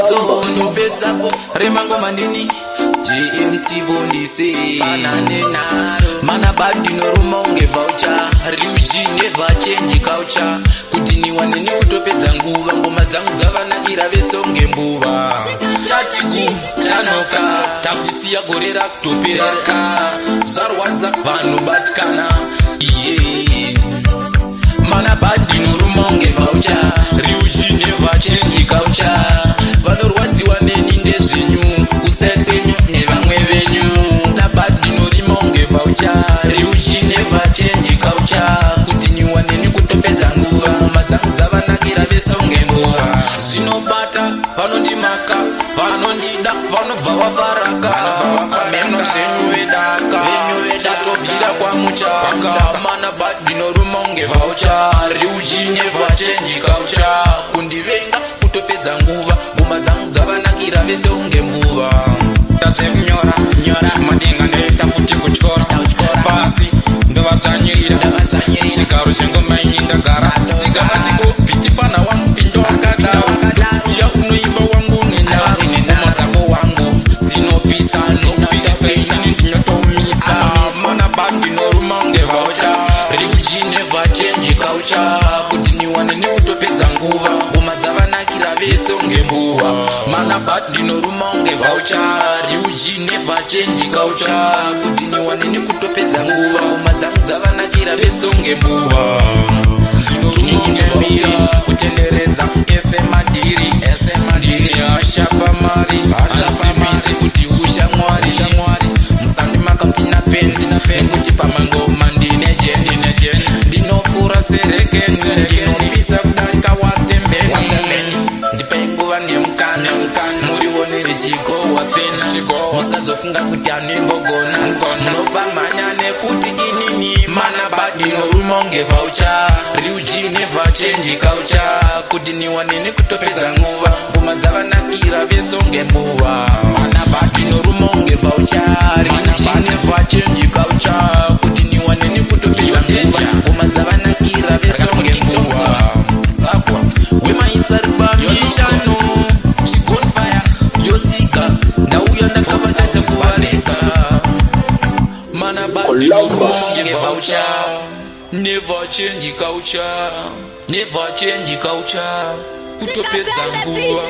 sizo ndopedzapo remangoma ndini GMT bondise mana badi noruma unge voucher riuji never change culture kuti niwaneni kutopedza nguva ngoma dzangu dzavanakira vese unge mbuva chatiku chanoka takutisiya gore rakutopereka zvarwadza vanhu batikana iye mana badi noruma unge voucher riuji never change culture vanorwadziwa neni ndezvenyu kusati kwenyu nevamwe venyu nabadi norima unge voucher riuji never change culture kuti niwaneni kutopedza nguva ngoma dzangu dzavanakira vese unge mbuva zvinobata vanondimaka vanondida vanobva vafaraka ameno zvenyu vedaka chatobvira kwamuchaka mana badi noruma unge voucher riuji never change culture kundivenga kutopedza nguva ngoma dzangu dzavanakira vese unge mbuva nyora madenga ndoita futi kuchora pasi ndovadzvanyira chigaro chengoma ini ndagara sikamatiko pitipana wangu pindowakada ndokusiya unoimba wangu ngoma dzako wangu dzinopisa inini ndinotomisa mana bandi noruma unge voucher riuji never change culture kuti niwaneni kutopedza nguva ngoma dzavanakira vese unge mbuva mana bandi noruma unge voucher riuji never change culture kuti niwaneni kutopedza nguva ngoma dzangu dzavanakira vese unge mbuva ndinembiri kutenderedza ese madiri ashapa mari asimise kuti ushamwari musandimaka musina penzi nekuti pamangoma ndine jeni ndinopfura serekeni ndinopisa kudarika wastembeni ndipe nguva nemukana murionere chikowa peni musazofunga kuti anoimbogona munopamhanya nekuti inini mana badi noruma unge voucher riuji never change culture kuti niwaneni kutopedza nguva ngoma dzavanakira vese unge mbuva mana badi noruma unge voucher riuji never change culture kuti niwaneni kutopedza nguva ngoma dzavanakira vese unge mbuva sakwa wemaisari pamishano chigonfire yosika ndauya ndakabatata kuvarisa mana badi noruma unge voucher never change culture kutopedza nguva